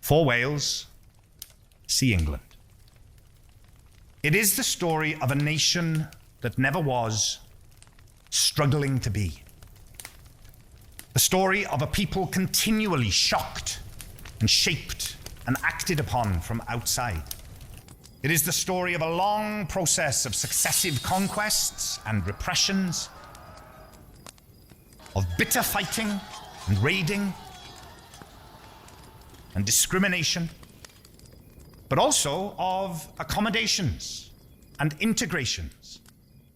For Wales, see England. It is the story of a nation that never was, struggling to be. The story of a people continually shocked and shaped and acted upon from outside. It is the story of a long process of successive conquests and repressions, of bitter fighting and raiding and discrimination, but also of accommodations and integrations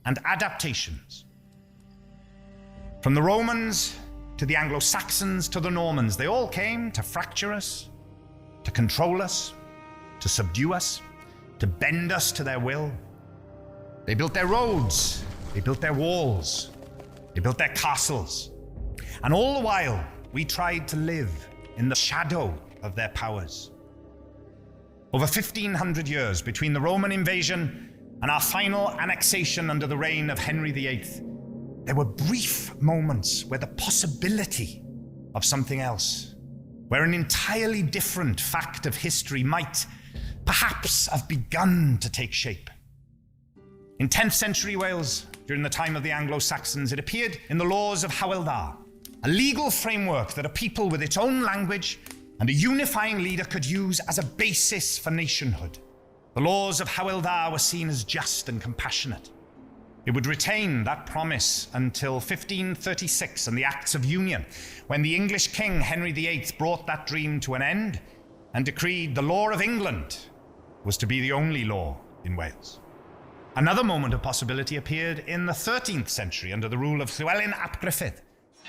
and adaptations. From the Romans to the Anglo-Saxons to the Normans, they all came to fracture us, to control us, to subdue us, to bend us to their will. They built their roads, they built their walls, they built their castles. And all the while, we tried to live in the shadow of their powers. Over 1,500 years between the Roman invasion and our final annexation under the reign of Henry VIII, there were brief moments where the possibility of something else, where an entirely different fact of history might perhaps have begun to take shape. In 10th century Wales, during the time of the Anglo-Saxons, it appeared in the laws of Hywel Dda, a legal framework that a people with its own language and a unifying leader could use as a basis for nationhood. The laws of Hywel Dda were seen as just and compassionate. It would retain that promise until 1536 and the Acts of Union, when the English king Henry VIII brought that dream to an end and decreed the law of England was to be the only law in Wales. Another moment of possibility appeared in the 13th century under the rule of Llywelyn ap Gruffydd.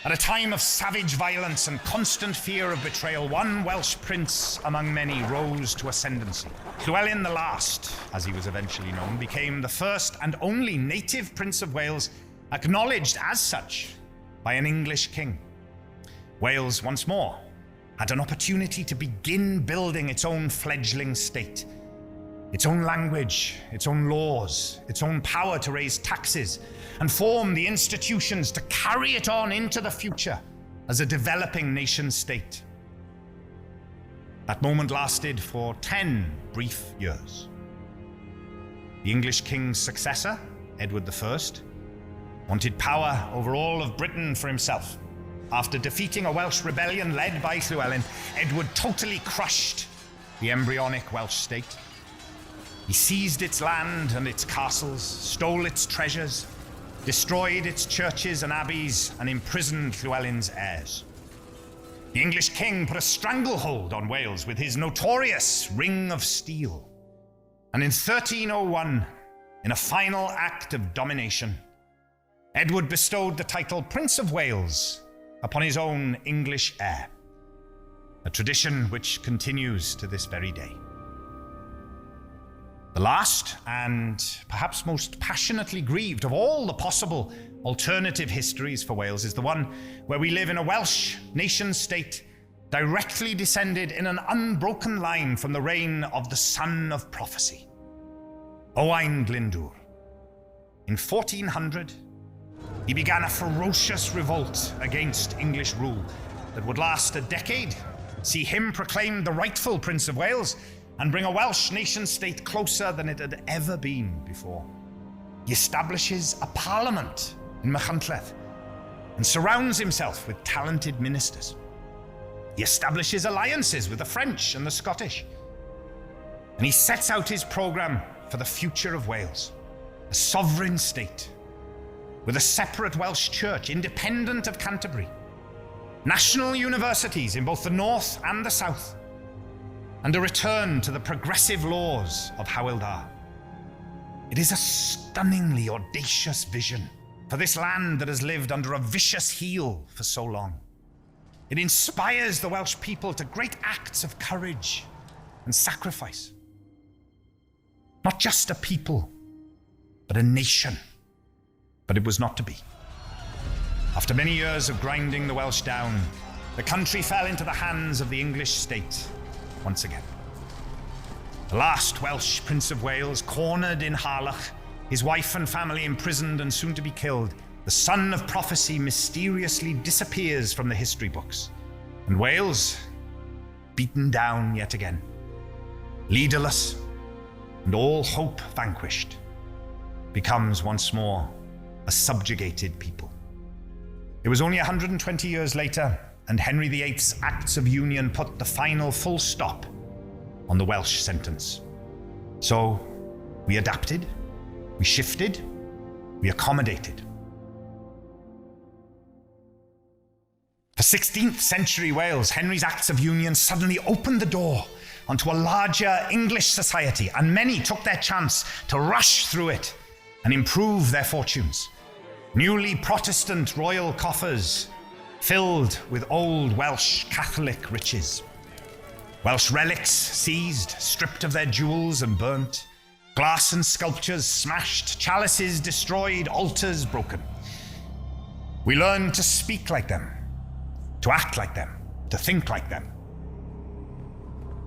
At a time of savage violence and constant fear of betrayal, one Welsh prince among many rose to ascendancy. Llywelyn the Last, as he was eventually known, became the first and only native Prince of Wales, acknowledged as such by an English king. Wales, once more, had an opportunity to begin building its own fledgling state. Its own language, its own laws, its own power to raise taxes, and form the institutions to carry it on into the future as a developing nation state. That moment lasted for 10 brief years. The English king's successor, Edward I, wanted power over all of Britain for himself. After defeating a Welsh rebellion led by Llywelyn, Edward totally crushed the embryonic Welsh state. He seized its land and its castles, stole its treasures, destroyed its churches and abbeys, and imprisoned Llywelyn's heirs. The English king put a stranglehold on Wales with his notorious Ring of Steel. And in 1301, in a final act of domination, Edward bestowed the title Prince of Wales upon his own English heir, a tradition which continues to this very day. The last, and perhaps most passionately grieved of all the possible alternative histories for Wales, is the one where we live in a Welsh nation-state directly descended in an unbroken line from the reign of the son of prophecy, Owain Glyndwr. In 1400, he began a ferocious revolt against English rule that would last a decade, see him proclaimed the rightful Prince of Wales, and bring a Welsh nation-state closer than it had ever been before. He establishes a parliament in Machynlleth and surrounds himself with talented ministers. He establishes alliances with the French and the Scottish. And he sets out his programme for the future of Wales, a sovereign state with a separate Welsh church independent of Canterbury, national universities in both the north and the south, and a return to the progressive laws of Hywel Dda. It is a stunningly audacious vision for this land that has lived under a vicious heel for so long. It inspires the Welsh people to great acts of courage and sacrifice. Not just a people, but a nation. But it was not to be. After many years of grinding the Welsh down, the country fell into the hands of the English state once again. The last Welsh Prince of Wales, cornered in Harlech, his wife and family imprisoned and soon to be killed, the son of prophecy mysteriously disappears from the history books. And Wales beaten down yet again, leaderless and all hope vanquished, becomes once more a subjugated people. It was only 120 years later, and Henry VIII's Acts of Union put the final full stop on the Welsh sentence. So we adapted, we shifted, we accommodated. For 16th century Wales, Henry's Acts of Union suddenly opened the door onto a larger English society, and many took their chance to rush through it and improve their fortunes. Newly Protestant royal coffers filled with old Welsh Catholic riches. Welsh relics seized, stripped of their jewels and burnt. Glass and sculptures smashed, chalices destroyed, altars broken. We learned to speak like them, to act like them, to think like them.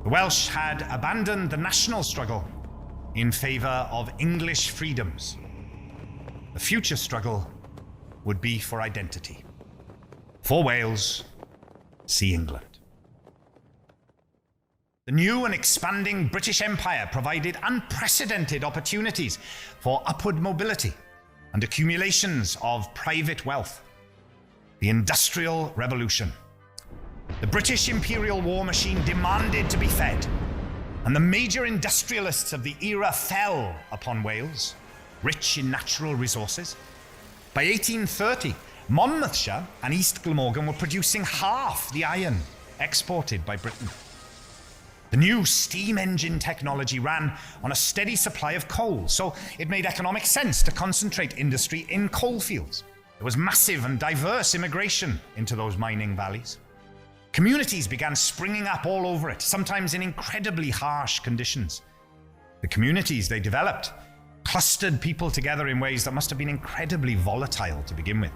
The Welsh had abandoned the national struggle in favour of English freedoms. The future struggle would be for identity. For Wales, see England. The new and expanding British Empire provided unprecedented opportunities for upward mobility and accumulations of private wealth. The Industrial Revolution. The British imperial war machine demanded to be fed, and the major industrialists of the era fell upon Wales, rich in natural resources. By 1830, Monmouthshire and East Glamorgan were producing half the iron exported by Britain. The new steam engine technology ran on a steady supply of coal, so it made economic sense to concentrate industry in coalfields. There was massive and diverse immigration into those mining valleys. Communities began springing up all over it, sometimes in incredibly harsh conditions. The communities they developed clustered people together in ways that must have been incredibly volatile to begin with.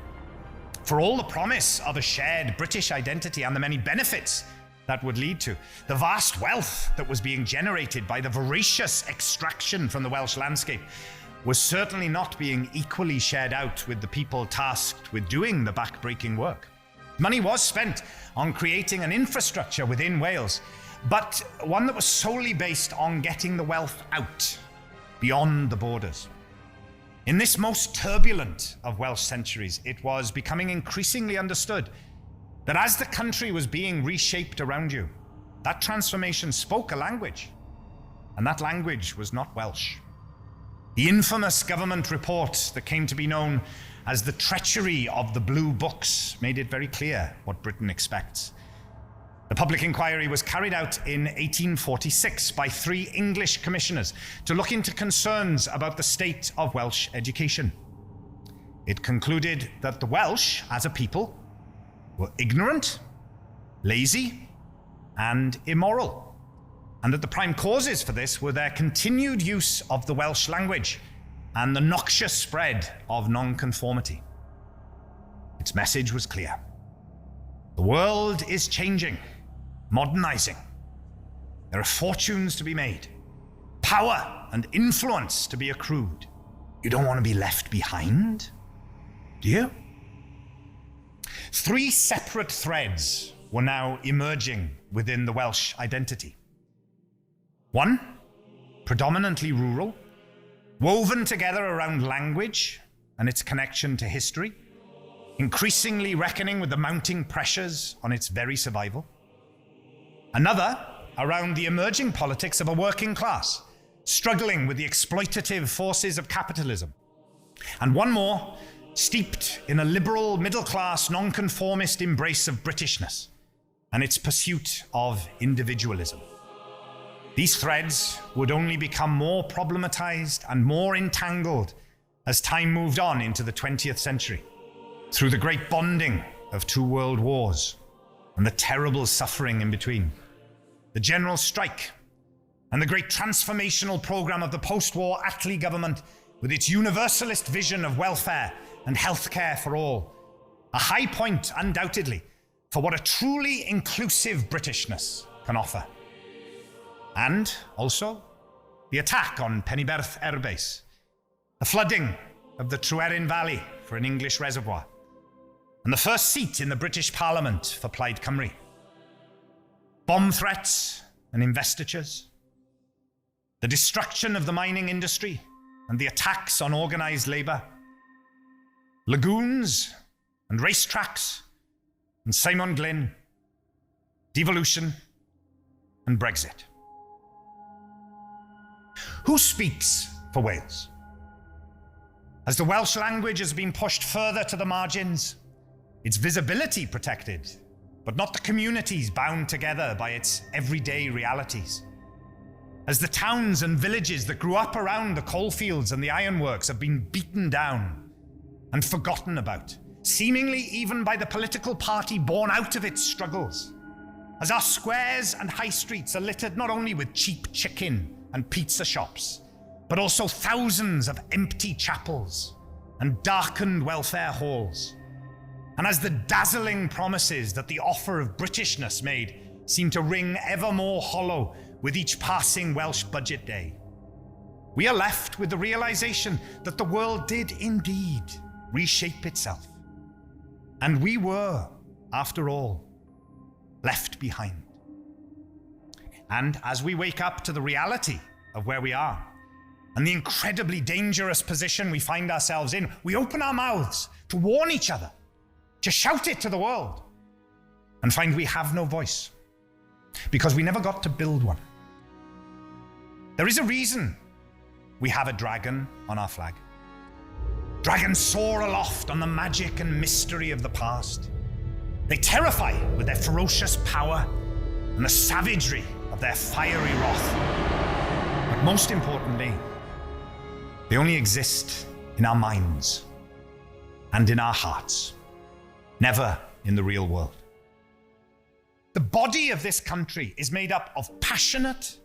For all the promise of a shared British identity and the many benefits that would lead to, the vast wealth that was being generated by the voracious extraction from the Welsh landscape was certainly not being equally shared out with the people tasked with doing the back-breaking work. Money was spent on creating an infrastructure within Wales, but one that was solely based on getting the wealth out, beyond the borders. In this most turbulent of Welsh centuries, it was becoming increasingly understood that as the country was being reshaped around you, that transformation spoke a language, and that language was not Welsh. The infamous government report that came to be known as the treachery of the Blue Books made it very clear what Britain expects. The public inquiry was carried out in 1846 by 3 English commissioners to look into concerns about the state of Welsh education. It concluded that the Welsh, as a people, were ignorant, lazy, and immoral, and that the prime causes for this were their continued use of the Welsh language and the noxious spread of nonconformity. Its message was clear. The world is changing, modernizing. There are fortunes to be made, power and influence to be accrued. You don't want to be left behind, do you? 3 separate threads were now emerging within the Welsh identity. One, predominantly rural, woven together around language and its connection to history, increasingly reckoning with the mounting pressures on its very survival. Another, around the emerging politics of a working class, struggling with the exploitative forces of capitalism. And one more, steeped in a liberal, middle-class, nonconformist embrace of Britishness and its pursuit of individualism. These threads would only become more problematized and more entangled as time moved on into the 20th century, through the great bonding of 2 world wars and the terrible suffering in between, the general strike, and the great transformational program of the post-war Attlee government with its universalist vision of welfare and healthcare for all, a high point, undoubtedly, for what a truly inclusive Britishness can offer. And also, the attack on Pennyberth Air Base, the flooding of the Tryweryn Valley for an English reservoir, and the first seat in the British Parliament for Plaid Cymru. Bomb threats and investitures, the destruction of the mining industry and the attacks on organized labor, lagoons and racetracks and Simon Glynn, devolution and Brexit. Who speaks for Wales? As the Welsh language has been pushed further to the margins, its visibility protected, but not the communities bound together by its everyday realities. As the towns and villages that grew up around the coalfields and the ironworks have been beaten down and forgotten about, seemingly even by the political party born out of its struggles. As our squares and high streets are littered not only with cheap chicken and pizza shops, but also thousands of empty chapels and darkened welfare halls. And as the dazzling promises that the offer of Britishness made seem to ring ever more hollow with each passing Welsh budget day, we are left with the realization that the world did indeed reshape itself. And we were, after all, left behind. And as we wake up to the reality of where we are and the incredibly dangerous position we find ourselves in, we open our mouths to warn each other, to shout it to the world, and find we have no voice because we never got to build one. There is a reason we have a dragon on our flag. Dragons soar aloft on the magic and mystery of the past. They terrify with their ferocious power and the savagery of their fiery wrath. But most importantly, they only exist in our minds and in our hearts, never in the real world. The body of this country is made up of passionate,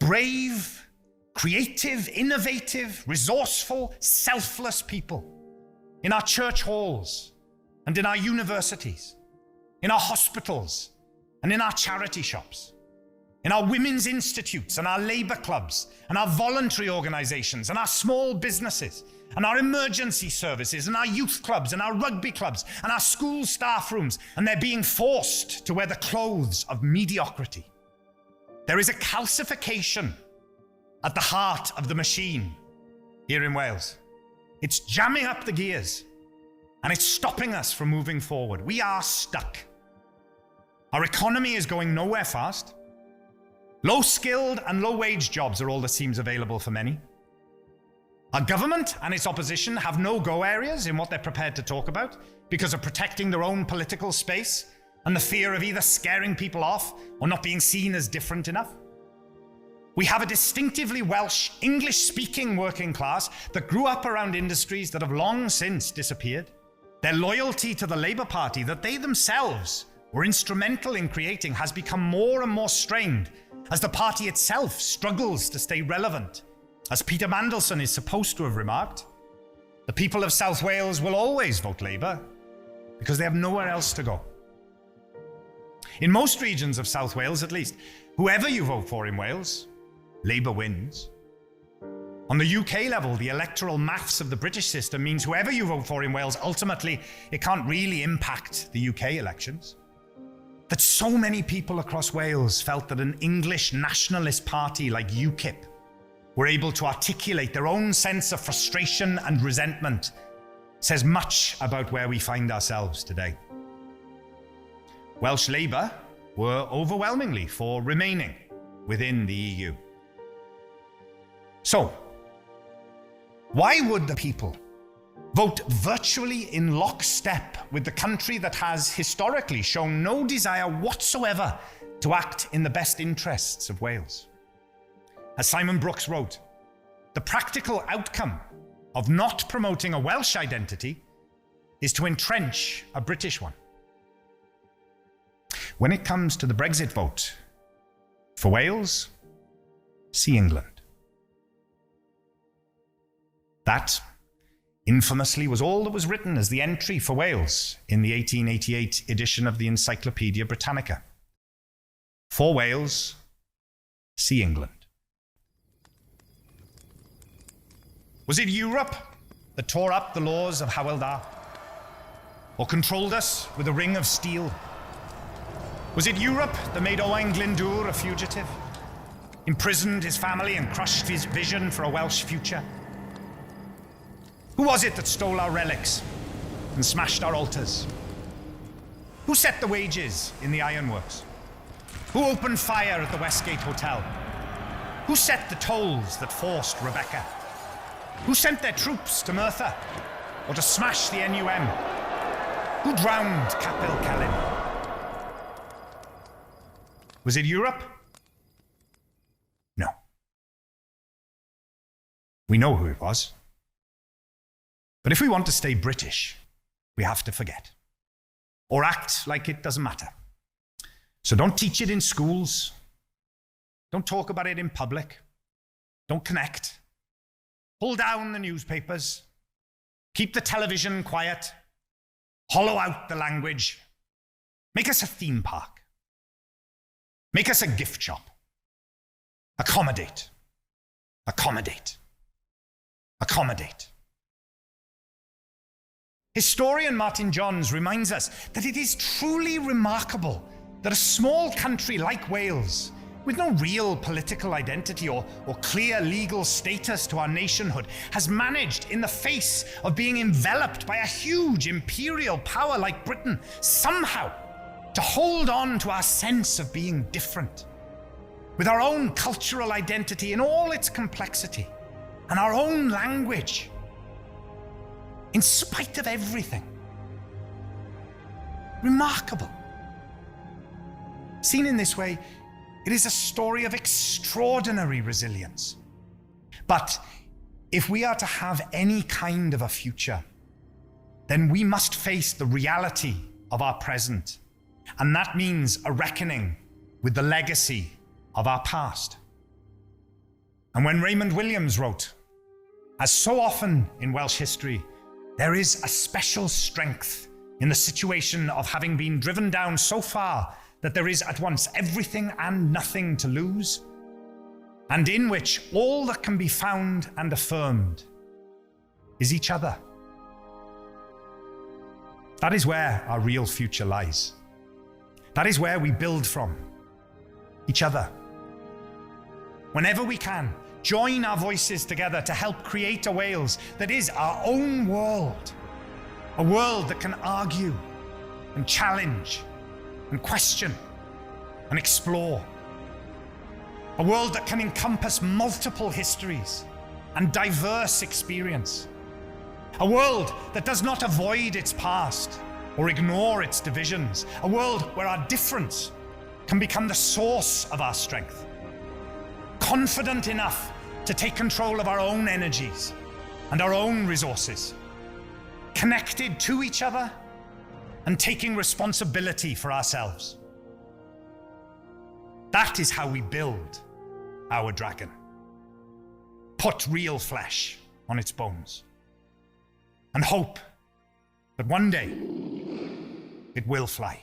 brave, creative, innovative, resourceful, selfless people in our church halls and in our universities, in our hospitals and in our charity shops, in our women's institutes and our labor clubs and our voluntary organizations and our small businesses and our emergency services and our youth clubs and our rugby clubs and our school staff rooms, and they're being forced to wear the clothes of mediocrity. There is a calcification at the heart of the machine here in Wales. It's jamming up the gears and it's stopping us from moving forward. We are stuck. Our economy is going nowhere fast. Low-skilled and low-wage jobs are all that seems available for many. Our government and its opposition have no-go areas in what they're prepared to talk about because of protecting their own political space and the fear of either scaring people off or not being seen as different enough. We have a distinctively Welsh, English-speaking working class that grew up around industries that have long since disappeared. Their loyalty to the Labour Party that they themselves were instrumental in creating has become more and more strained as the party itself struggles to stay relevant. As Peter Mandelson is supposed to have remarked, the people of South Wales will always vote Labour because they have nowhere else to go. In most regions of South Wales, at least, whoever you vote for in Wales, Labour wins. On the UK level, the electoral maths of the British system means whoever you vote for in Wales, ultimately, it can't really impact the UK elections. That so many people across Wales felt that an English nationalist party like UKIP were able to articulate their own sense of frustration and resentment says much about where we find ourselves today. Welsh Labour were overwhelmingly for remaining within the EU. So, why would the people vote virtually in lockstep with the country that has historically shown no desire whatsoever to act in the best interests of Wales? As Simon Brooks wrote, the practical outcome of not promoting a Welsh identity is to entrench a British one. When it comes to the Brexit vote, for Wales, see England. That, infamously, was all that was written as the entry for Wales in the 1888 edition of the Encyclopaedia Britannica. For Wales, see England. Was it Europe that tore up the laws of Hywel Dda, or controlled us with a ring of steel? Was it Europe that made Owain Glyndŵr a fugitive? Imprisoned his family and crushed his vision for a Welsh future? Who was it that stole our relics and smashed our altars? Who set the wages in the ironworks? Who opened fire at the Westgate Hotel? Who set the tolls that forced Rebecca? Who sent their troops to Merthyr or to smash the NUM? Who drowned Capel Celyn? Was it Europe? No. We know who it was. But if we want to stay British, we have to forget. Or act like it doesn't matter. So don't teach it in schools. Don't talk about it in public. Don't connect. Pull down the newspapers. Keep the television quiet. Hollow out the language. Make us a theme park. Make us a gift shop. Accommodate. Accommodate. Accommodate. Historian Martin Johns reminds us that it is truly remarkable that a small country like Wales, with no real political identity or clear legal status to our nationhood, has managed, in the face of being enveloped by a huge imperial power like Britain, somehow to hold on to our sense of being different, with our own cultural identity in all its complexity, and our own language, in spite of everything. Remarkable. Seen in this way, it is a story of extraordinary resilience. But if we are to have any kind of a future, then we must face the reality of our present. And that means a reckoning with the legacy of our past. And when Raymond Williams wrote, as so often in Welsh history, there is a special strength in the situation of having been driven down so far that there is at once everything and nothing to lose, and in which all that can be found and affirmed is each other. That is where our real future lies. That is where we build from, each other. Whenever we can, join our voices together to help create a Wales that is our own world. A world that can argue and challenge and question and explore. A world that can encompass multiple histories and diverse experience. A world that does not avoid its past or ignore its divisions. A world where our difference can become the source of our strength. Confident enough to take control of our own energies and our own resources. Connected to each other and taking responsibility for ourselves. That is how we build our dragon. Put real flesh on its bones. And hope that one day it will fly.